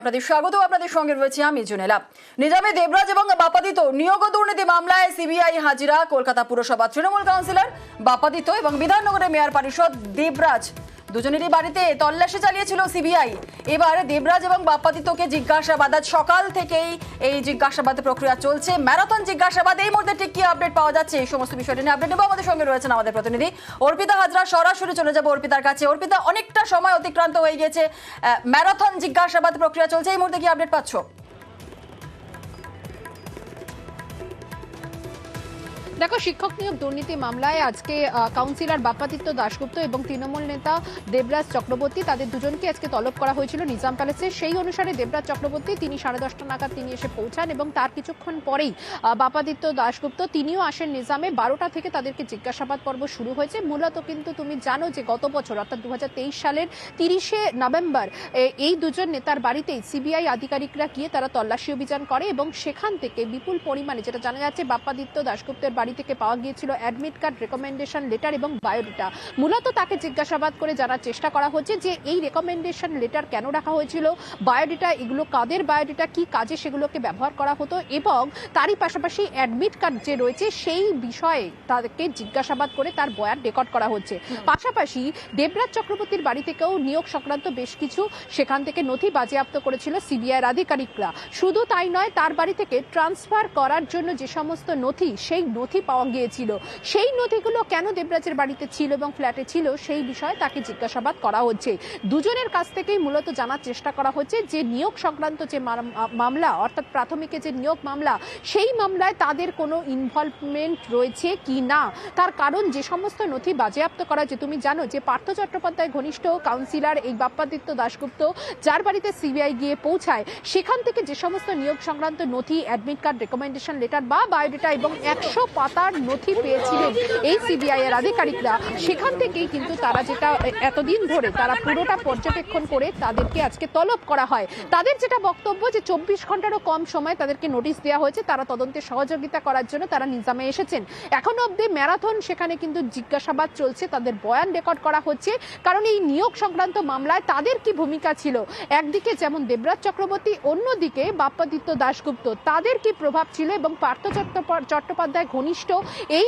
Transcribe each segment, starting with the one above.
আপনাদের স্বাগত। আপনাদের সঙ্গে রয়েছে আমি জুনেলা। নিজামে দেবরাজ এবং বাপাদিত নিয়োগ দুর্নীতি মামলায় সিবিআই হাজিরা কলকাতা পুরসভা তৃণমূল কাউন্সিলর বাপাদিত এবং বিধাননগরের মেয়র পরিষদ দেবরাজ দুজনেরই বাড়িতে তল্লাশি চালিয়েছিল সিবিআই। এবার দেবরাজ এবং বাপাদিতকে জিজ্ঞাসাবাদ, আজ সকাল থেকেই এই জিজ্ঞাসাবাদ প্রক্রিয়া চলছে, ম্যারাথন জিজ্ঞাসাবাদ। এই মুহূর্তে ঠিক কি আপডেট পাওয়া যাচ্ছে এই সমস্ত বিষয়টি নিয়ে আপডেট নেবো। আমাদের সঙ্গে রয়েছেন আমাদের প্রতিনিধি অর্পিতা হাজরা। সরাসরি চলে যাবো অর্পিতার কাছে। অর্পিতা, অনেকটা সময় অতিক্রান্ত হয়ে গেছে, ম্যারাথন জিজ্ঞাসাবাদ প্রক্রিয়া চলছে, এই মুহূর্তে কি আপডেট পাচ্ছ? দেখো, শিক্ষক নিয়োগ দুর্নীতি মামলায় আজকে কাউন্সিলর বাপ্পাদিত্য দাশগুপ্ত এবং তৃণমূল নেতা দেবরাজ চক্রবর্তী, তাদের দুজনকে আজকে তলব করা হয়েছিল নিজাম প্যালেসে। সেই অনুসারে দেবরাজ চক্রবর্তী তিনি 10:30 নাগাদ তিনি এসে পৌঁছান এবং তার কিছুক্ষণ পরেই বাপ্পাদিত্য দাশগুপ্ত তিনিও আসেন নিজামে। 12টা থেকে তাদেরকে জিজ্ঞাসাবাদ পর্ব শুরু হয়েছে। মূলত কিন্তু তুমি জানো যে গত বছর অর্থাৎ 2023 সালের 30শে নভেম্বর এই দুজন নেতার বাড়িতেই সিবিআই আধিকারিকরা গিয়ে তারা তল্লাশি অভিযান করে এবং সেখান থেকে বিপুল পরিমাণে, যেটা জানা যাচ্ছে, বাপ্পাদিত্য দাশগুপ্তের বাড়ি থেকে পাওয়া গিয়েছিল অ্যাডমিট কার্ড, রেকমেন্ডেশন লেটার এবং বায়োডাটা। মূলত তাকে জিজ্ঞাসাবাদ করে জানার চেষ্টা করা হচ্ছে যে এই রেকমেন্ডেশন লেটার কেন রাখা হয়েছিল, বায়োডাটা এগুলো কাদের বায়োডাটা, কি কাজে সেগুলোকে ব্যবহার করা হতো, এবং তারই পাশাপাশি অ্যাডমিট কার্ড যে রয়েছে সেই বিষয়ে তাদেরকে জিজ্ঞাসাবাদ করে তার বয়ান রেকর্ড করা হচ্ছে। পাশাপাশি দেবরাজ চক্রবর্তীর বাড়ি থেকেও নিয়োগ সংক্রান্ত বেশ কিছু সেখান থেকে নথি বাজেয়াপ্ত করেছিল সিবিআইয়ের আধিকারিকরা। শুধু তাই নয়, তার বাড়ি থেকে ট্রান্সফার করার জন্য যে সমস্ত নথি, সেই নথি পাওয়া গিয়েছিল, সেই নথিগুলো কেন দেবরাজের বাড়িতে ছিল এবং ফ্ল্যাটে ছিল সেই বিষয়ে তাকে জিজ্ঞাসাবাদ করা হচ্ছে। দুজনের কাছ থেকেই মূলত জানার চেষ্টা করা হচ্ছে যে নিয়োগ সংক্রান্ত যে মামলা, অর্থাৎ প্রাথমিকে যে নিয়োগ মামলা, সেই মামলায় তাদের কোনো ইনভলভমেন্ট রয়েছে কি না। তার কারণ যে সমস্ত নথি বাজেয়াপ্ত করা হয়েছে, তুমি জানো যে পার্থ চট্টোপাধ্যায় ঘনিষ্ঠ কাউন্সিলর এই বাপ্পাদিত্য দাশগুপ্ত যার বাড়িতে সিবিআই গিয়ে পৌঁছায়, সেখান থেকে যে সমস্ত নিয়োগ সংক্রান্ত নথি, অ্যাডমিট কার্ড, রেকমেন্ডেশন লেটার বা বায়োডাটা এবং 100 পাতার নথি পেয়েছিলেন এই সিবিআই এর আধিকারিকরা, সেখান থেকেই কিন্তু তারা যেটা এতদিন ধরে তারা পুরোটা পর্যবেক্ষণ করে তাদেরকে আজকে তলব করা হয়। তাদের যেটা বক্তব্য যে 24 ঘন্টারও কম সময় তাদেরকে নোটিশ দেওয়া হয়েছে, তারা তদন্তে সহযোগিতা করার জন্য তারা নিজামে এসেছেন। এখনো অবধি ম্যারাথন সেখানে কিন্তু জিজ্ঞাসাবাদ চলছে, তাদের বয়ান রেকর্ড করা হচ্ছে। কারণ এই নিয়োগ সংক্রান্ত মামলায় তাদের কি ভূমিকা ছিল, একদিকে যেমন দেবরাজ চক্রবর্তী, অন্যদিকে বাপ্পাদিত্য দাশগুপ্ত, তাদের কি প্রভাব ছিল, এবং পার্থ চট্টোপাধ্যায় ঘনিষ্ঠ এই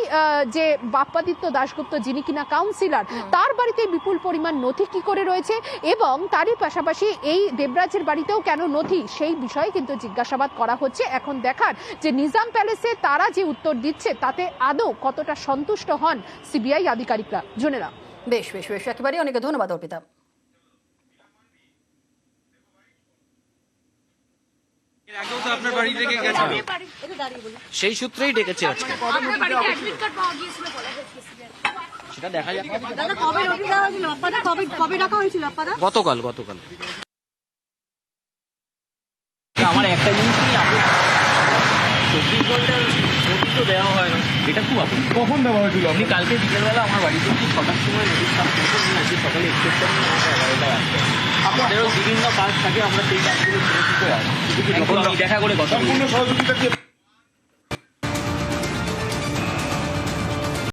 যে বাপ্পাদিত্য দাশগুপ্ত যিনি কিনা কাউন্সিলর, তার বাড়িতে বিপুল পরিমাণ নথি কি করে রয়েছে, এবং তারই পাশাপাশি এই দেবরাজের বাড়িতেও কেন নথি, সেই বিষয়ে কিন্তু জিজ্ঞাসাবাদ করা হচ্ছে। এখন দেখার যে নিজাম প্যালেসে তারা যে উত্তর দিচ্ছে তাতে আদৌ কতটা সন্তুষ্ট হন সিবিআই আধিকারিকরা। জোনেরা, বেশ বেশ বেশ, একেবারেই অনেক ধন্যবাদ অর্পিতা। আপনার বাড়ি থেকে গেছে, সেই সূত্রেই ডেকেছে আজকে। সেটা দেখা যাক। গতকাল আমার একটা জিনিসই 24 ঘন্টার নোটিশ তো দেওয়া হয় না, এটা খুব আপনি কখন দেওয়া হয়েছিল? আপনি কালকে বিকেলবেলা আমার বাড়িতে 6টার সময় নোটিশ নিয়ে আসি, সকালে এক্সপেক্ট করেন আমাকে 11টায় আসতে। আপনাদেরও বিভিন্ন কাজ থাকে, আমরা সেই কাজগুলো ছেড়ে দিতে আসি, দেখা করে কথা